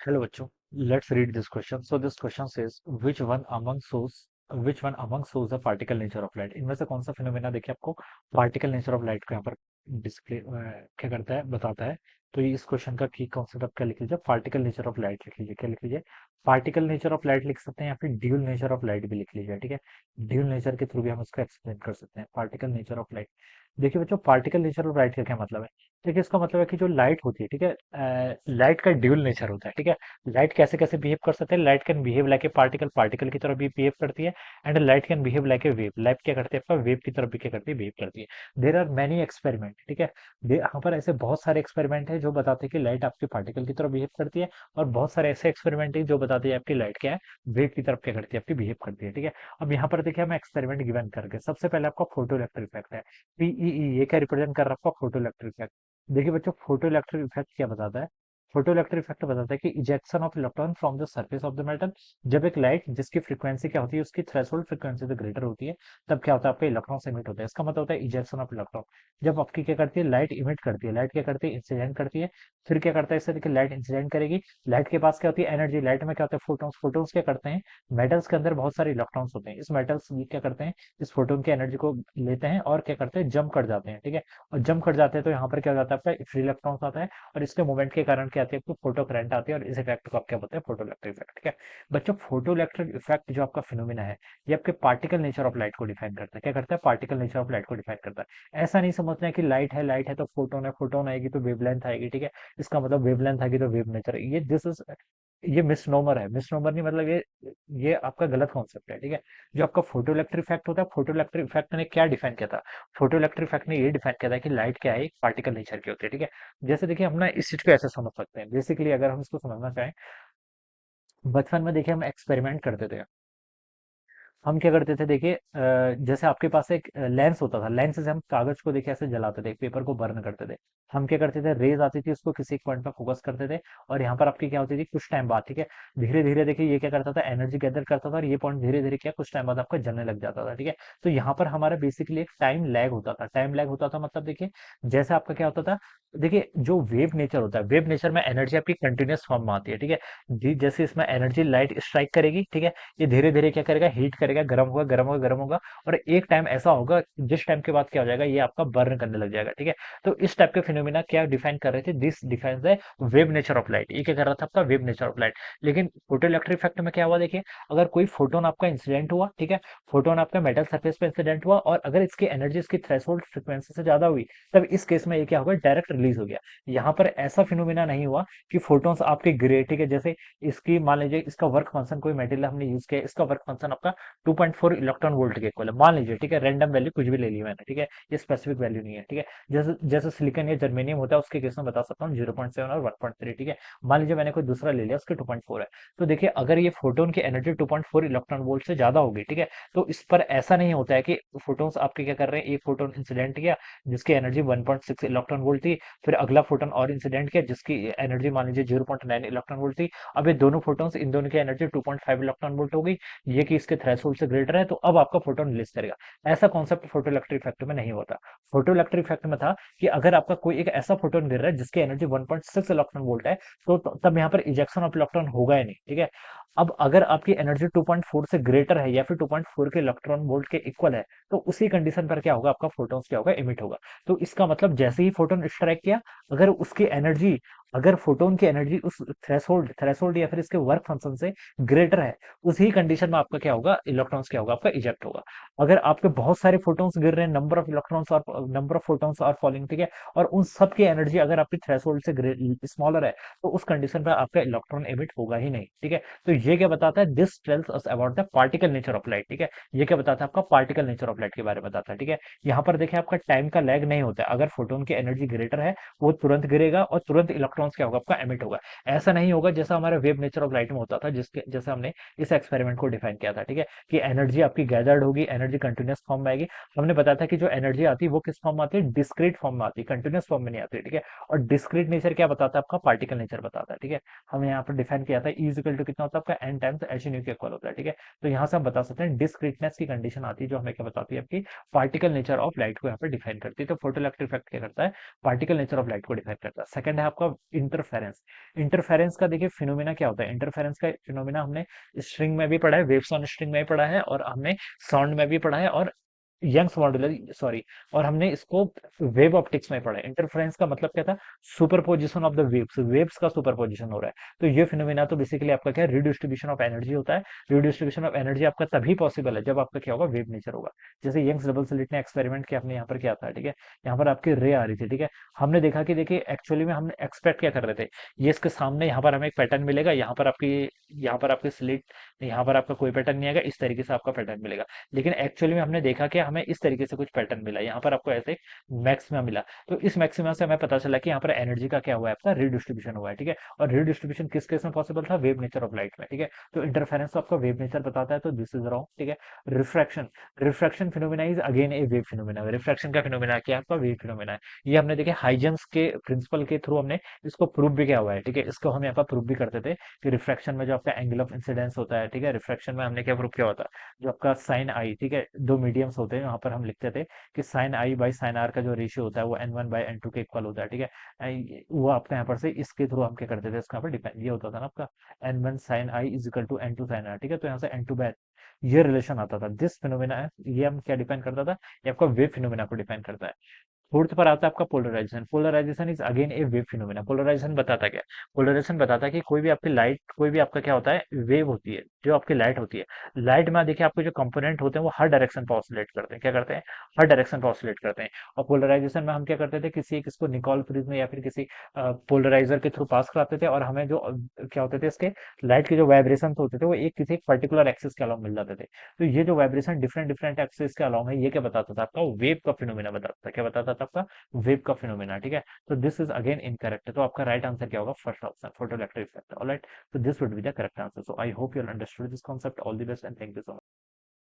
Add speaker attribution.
Speaker 1: Hello बच्चों, let's read this question. So this question says which one among shows a particle nature of light. इनमें से कौन सा phenomena देखिए आपको पार्टिकल नेचर ऑफ लाइट को यहाँ पर डिस्प्ले क्या करता है बताता है। तो ये इस क्वेश्चन का की कॉन्सेप्ट आप क्या लिख लीजिए, पार्टिकल नेचर ऑफ लाइट लिख लीजिए। क्या लिख लीजिए? पार्टिकल नेचर ऑफ लाइट लिख सकते हैं या फिर ड्यूल नेचर ऑफ लाइट भी लिख लीजिए। ठीक है, ड्यूल नेचर के थ्रू भी हम उसको एक्सप्लेन कर सकते हैं। पार्टिकल नेचर ऑफ लाइट, देखिए बच्चों पार्टिकल नेचर ऑफ लाइट का क्या मतलब है। देखिए इसका मतलब है कि जो लाइट होती है, ठीक है, लाइट का ड्यूल नेचर होता है। ठीक है, लाइट कैसे कैसे बिहेव कर सकते हैं। Light can behave like a particle, particle की तरह भी बिहेव करती है। And light can behave like a wave, light क्या करती है आपका वेव की तरफ भी क्या करती है, बिहेव करती है। देर आर मैनी एक्सपेरिमेंट, ठीक है, यहाँ पर ऐसे बहुत सारे एक्सपेरिमेंट है जो बताते हैं कि लाइट आपकी पार्टिकल की तरह बिहेव करती है। और बहुत सारे ऐसे एक्सपेरिमेंट है जो बताते हैं आपकी लाइट क्या है, वेव की तरफ क्या करती है, आपकी बिहेव करती है। ठीक है, अब यहाँ पर देखिए हम एक्सपेरिमेंट गिवन करके सबसे पहले आपका फोटो इलेक्ट्रिक इफेक्ट है, पीईई, ये क्या रिप्रेजेंट कर रहा है आपका फोटो इलेक्ट्रिक इफेक्ट। देखिए बच्चों फोटो इलेक्ट्रिक इफेक्ट क्या बताता है। फोटो इलेक्ट्रिक इफेक्ट बताता है कि ejection of electron from the surface of the metal. जब एक लाइट जिसकी फ्रीक्वेंसी क्या होती है, उसकी थ्रेशोल्ड फ्रीक्वेंसी से ग्रेटर होती है, तब क्या होता है, आपका इलेक्ट्रॉन इमिट होता है। इसका मतलब होता है इजेक्शन ऑफ इलेक्ट्रॉन। जब आपकी क्या करती है, लाइट इमिट करती है, लाइट क्या करती है, इंसिडेंट करती है। फिर क्या करता है, इससे देखिए लाइट इंसिडेंट करेगी, लाइट के पास क्या होती है, एनर्जी। लाइट में क्या होता है, फोटॉन्स। फोटॉन्स क्या करते हैं, मेटल्स के अंदर बहुत सारे इलेक्ट्रॉन्स होते हैं, इस मेटल्स क्या करते हैं, इस फोटोन की एनर्जी को लेते हैं और क्या करते हैं, जंप कर जाते हैं। ठीक है, और जंप कर जाते हैं तो यहाँ पर क्या हो जाता है, आपका फ्री इलेक्ट्रॉन्स आता है। और इसके मूवमेंट के कारण क्या आती है, आपको फोटो करंट आती है। और इस इफेक्ट को आप क्या बोलते हैं, फोटो इलेक्ट्रिक इफेक्ट। ठीक है बच्चों, फोटो इलेक्ट्रिक इफेक्ट जो आपका फिनोमिना है, ये आपके पार्टिकल नेचर ऑफ लाइट को डिफाइन करता है। क्या करता है, पार्टिकल नेचर ऑफ लाइट को डिफाइन करता है। ऐसा नहीं समझना है कि लाइट है तो फोटोन है, फोटोन आएगी तो वेवलेंथ आएगी। ठीक है, इसका मतलब वेवलेंथ आएगी तो वेव नेचर, ये दिस इज, ये मिसनोमर है। मिसनोमर नहीं मतलब ये आपका गलत कॉन्सेप्ट है। ठीक है, जो आपका फोटो इलेक्ट्रिक इफेक्ट होता है, फोटो इलेक्ट्रिक इफेक्ट ने क्या डिफाइन किया था, फोटो इलेक्ट्रिक इफेक्ट ने ये डिफाइन किया था कि लाइट क्या है, एक पार्टिकल नेचर की होती है। ठीक है, जैसे देखिए हम ना इस चीज को ऐसे समझ सकते हैं, बेसिकली अगर हम इसको समझना चाहें, बचपन में देखिए हम एक्सपेरिमेंट करते थे। हम क्या करते थे देखिए, जैसे आपके पास एक लेंस होता था, लेंस से हम कागज को देखिए ऐसे जलाते थे, पेपर को बर्न करते थे। हम क्या करते थे, रेज आती थी, उसको किसी एक पॉइंट पर फोकस करते थे। और यहाँ पर आपकी क्या होती थी, कुछ टाइम बाद, ठीक है, धीरे धीरे देखिए ये क्या करता था, एनर्जी गैदर करता था। और ये पॉइंट धीरे धीरे क्या कुछ टाइम बाद आपका जलने लग जाता था। ठीक है, तो यहाँ पर हमारा बेसिकली एक टाइम लैग होता था। टाइम लैग होता था मतलब देखिए, जैसे आपका क्या होता था, देखिए जो वेव नेचर होता है, वेव नेचर में एनर्जी आपकी कंटिन्यूस फॉर्म में आती है। ठीक है, जैसे इसमें एनर्जी लाइट स्ट्राइक करेगी, ठीक है, ये धीरे धीरे क्या करेगा, हीट करेगा, गर्म होगा, गर्म होगा, गर्म होगा। और एक टाइम ऐसा होगा जिस टाइम के बाद क्या हो जाएगा, ये आपका बर्न करने लग जाएगा। ठीक है, तो इस टाइप के फिनोमिना क्या डिफाइन कर रहे थे, this defines the wave nature of light. ये क्या कर रहा था, आपका वेव नेचर ऑफ लाइट। लेकिन फोटो इलेक्ट्रिक इफेक्ट में क्या हुआ देखिए, अगर कोई फोटोन आपका इंसिडेंट हुआ, ठीक है, फोटोन आपका मेटल सरफेस पे इंसिडेंट हुआ, और अगर इसकी एनर्जी इसकी थ्रेशोल्ड फ्रीक्वेंसी से ज्यादा हुई, तब इस केस में ये क्या होगा, डायरेक्ट रिलीज हो गया। यहाँ पर ऐसा फिनोमिना नहीं हुआ कि फोटोन्स आपके गिरे। ठीक है, जैसे इसकी मान लीजिए इसका वर्क फंक्शन, कोई मेटेरियल हमने यूज किया, इसका वर्क फंक्शन आपका 2.4 इलेक्ट्रॉन वोल्ट के इक्वल है, मान लीजिए। ठीक है, रैंडम वैल्यू कुछ भी ले ली मैंने। ठीक है, ये स्पेसिफिक वैल्यू नहीं है। ठीक है, जैसे जैसे सिलिकॉन या जर्मेनियम होता है, उसके केस में बता सकता हूँ 0.7 और 1.3। ठीक है, मान लीजिए मैंने कोई दूसरा ले लिया, उसके 2.4 है। तो देखिए अगर ये फोटोन की एनर्जी 2.4 इलेक्ट्रॉन वोल्ट से ज्यादा होगी, ठीक है, तो इस पर ऐसा नहीं होता है कि फोटोन्स आपके क्या कर रहे हैं, एक फोटोन इंसिडेंट किया जिसकी एनर्जी 1.6 इलेक्ट्रॉन वोल्ट थी, फिर अगला फोटोन और इंसिडेंट किया जिसकी एनर्जी मान लीजिए 0.9 इलेक्ट्रॉन वोल्ट थी। अब ये दोनों फोटॉन्स, इन दोनों की एनर्जी 2.5 इलेक्ट्रॉन वोल्ट हो गई, ये कि इसके थ्रेशोल्ड से ग्रेटर है, तो अब आपका फोटोन रिलीज करेगा। ऐसा कॉन्सेप्ट फोटो इलेक्ट्रिक इफेक्ट में नहीं होता। फोटो इलेक्ट्रिक इफेक्ट में था कि अगर आपका कोई एक ऐसा फोटोन गिर रहा है जिसकी एनर्जी 1.6 इलेक्ट्रॉन वोल्ट है, तो तब यहाँ पर इजेक्शन ऑफ इलेक्ट्रॉन होगा ही नहीं। ठीक है, अब अगर आपकी एनर्जी 2.4 से ग्रेटर है या फिर 2.4 के इलेक्ट्रॉन वोल्ट के इक्वल है, तो उसी कंडीशन पर क्या होगा, आपका फोटोन्स क्या होगा, इमिट होगा। तो इसका मतलब जैसे ही फोटोन स्ट्राइक किया, अगर उसकी एनर्जी, अगर फोटोन की एनर्जी उस थ्रेशोल्ड या फिर इसके वर्क फंक्शन से ग्रेटर है, उसी कंडीशन में आपका क्या होगा, इलेक्ट्रॉन्स क्या होगा, आपका इजेक्ट होगा। अगर आपके बहुत सारे फोटोन्स गिर रहे हैं, नंबर ऑफ इलेक्ट्रॉन्स और number of photons are falling, ठीक है, और उन सब की एनर्जी अगर आपकी थ्रेशोल्ड से स्मॉलर है, तो उस कंडीशन पर आपका इलेक्ट्रॉन एमिट होगा ही नहीं। ठीक है, तो ये क्या बताता है, this tells us about the particle nature of light. ठीक है, ये क्या बताता है, आपका पार्टिकल नेचर ऑफ लाइट के बारे में बताता है। ठीक है, यहाँ पर देखिए आपका टाइम का लैग नहीं होता है, अगर फोटोन की एनर्जी ग्रेटर है, वो तुरंत गिरेगा और तुरंत इलेक्ट्रॉन्स क्या होगा, आपका एमिट होगा। ऐसा नहीं होगा जैसा हमारे वेव नेचर ऑफ लाइट में होता था, जिसके जैसे हमने इस एक्सपेरिमेंट को डिफाइन किया था। ठीक है, कि एनर्जी आपकी गैदर्ड होगी, एनर्जी कंटिन्यूस फॉर्म में आएगी। हमने बताया था कि जो एनर्जी आती है वो किस फॉर्म में आती है, डिस्क्रीट फॉर्म में आती है, कंटिन्यूस फॉर्म में नहीं आती है। ठीक है, और डिस्क्रीट नेचर क्या बताता है, आपका पार्टिकल नेचर बताता है। ठीक है, हमने यहाँ पर डिफाइन किया था, ई इक्वल टू कितना होता है, आपका एन टाइम्स एच न्यू के इक्वल होता है, ठीक है। तो यहाँ से हम बता सकते हैं डिस्क्रीटनेस की कंडीशन आती है जो हमें क्या बताती है, आपकी पार्टिकल नेचर ऑफ लाइट को यहाँ पर डिफाइन करती है। तो फोटोइलेक्ट्रिक इफेक्ट क्या करता है, पार्टिकल नेचर ऑफ लाइट को डिफाइन करता है। सेकंड है आपका इंटरफेरेंस। इंटरफेरेंस का देखिए फिनोमिना क्या होता है, इंटरफेरेंस का फिनोमिना हमने स्ट्रिंग में भी पढ़ा है, वेव्स ऑन स्ट्रिंग में भी पढ़ा है, और हमने साउंड में भी पढ़ा है, और यंग्स मॉड्यूलर सॉरी, और हमने इसको वेव ऑप्टिक्स में पढ़ा है। इंटरफेरेंस का मतलब क्या था, superposition of the waves, waves का सुपरपोजिशन हो रहा है। तो ये फिनोमेना तो बेसिकली आपका क्या है, रिडिस्ट्रीब्यूशन ऑफ एनर्जी होता है। रिडिस्ट्रीब्यूशन ऑफ एनर्जी आपका तभी पॉसिबल है जब आपका क्या होगा, वेव नेचर होगा। जैसे यंग्स डबल स्लिट ने एक्सपेरिमेंट किया, आपने यहाँ पर क्या था, ठीक है, यहाँ पर आपकी रे आ रही थी, ठीक है। हमने देखा कि देखिए एक्चुअली में हमने एक्सपेक्ट क्या कर रहे थे, ये इसके सामने यहाँ पर हमें एक पैटर्न मिलेगा, यहाँ पर आपकी स्लिट, यहाँ पर आपका कोई पैटर्न नहीं आएगा, इस तरीके से आपका पैटर्न मिलेगा। लेकिन एक्चुअली में हमने देखा कि हमें इस तरीके से कुछ पैटर्न मिला, यहाँ पर आपको ऐसे मैक्सिमा मिला। तो इस मैक्सिमा से हमें पता चला कि यहाँ पर एनर्जी का क्या हुआ है, आपका रिडिस्ट्रीब्यूशन हुआ है, ठीक है। और रिडिस्ट्रीब्यूशन किस केस में पॉसिबल था, वेव नेचर ऑफ लाइट में, ठीक है। तो इंटरफेरेंस तो आपका वेव नेचर बताता है, तो दिस इज रॉन्ग, ठीक है। Refraction, refraction phenomena is again a wave phenomena. Refraction का फिनोमिना क्या है, आपका वेव फिनोमिना है। ये हमने देखे हाइजेंस के प्रिंसिपल के थ्रू हमने इसको प्रूव भी किया हुआ है, ठीक है। इसको हम यहाँ पर प्रूव भी करते थे कि रिफ्रैक्शन में जो आपका एंगल ऑफ इंसिडेंस होता है, ठीक है, रिफ्रैक्शन में हमने क्या प्रूव किया होता है, जो आपका साइन आई, ठीक है, दो मीडियम्स होते हैं, वहां पर हम लिखते थे कि sine i by sine r का जो रेशियो होता है वो n1/n2 के इक्वल होता है, ठीक है। वो आपका यहाँ पर से इसके थ्रू हम क्या करते थे, इसका यहाँ पर डिपेंड ये होता था ना आपका n1 sine i is equal to n2 sine r, ठीक है। तो यहाँ से n2/n ये रिलेशन आता था, दिस फिनोमिना है, ये हम क्या डिफाइन करता था, ये आपका वेव फिनोमिना को डिफाइन करता है। फोर्थ पर आता है आपका polarisation. Polarisation is again a wave phenomena. Polarisation बताता क्या है, पोलराइजेशन बताता है कि कोई भी आपकी लाइट, कोई भी आपका क्या होता है, वेव होती है, जो आपकी लाइट होती है। लाइट में देखिए आपके जो कंपोनेंट होते हैं वो हर डायरेक्शन पर ऑसिलेट करते हैं, क्या करते हैं, हर डायरेक्शन पर ऑसिलेट करते हैं। और पोलराइजेशन में हम क्या करते थे, किसी एक इसको निकोल प्रिज्म या फिर किसी पोलराइजर के थ्रू पास कराते थे, और हमें जो क्या होते थे इसके लाइट के जो वाइब्रेशन होते थे वो एक किसी एक पर्टिकुलर एक्सिस के अलॉन्ग मिल जाते थे। तो ये जो वाइब्रेशन डिफरेंट डिफरेंट एक्सिस के अलॉन्ग है, ये क्या बताता था, आपका वेव का फिनोमिना बताता था। क्या बताता था, आपका वेव का फिनोमेना, ठीक है। तो दिस इज अगेन इनकरेक्ट, तो आपका राइट आंसर क्या होगा, first option, photoelectric effect. Alright, so this would be the correct answer. So I hope you all understood this concept. All the best and thank you so much.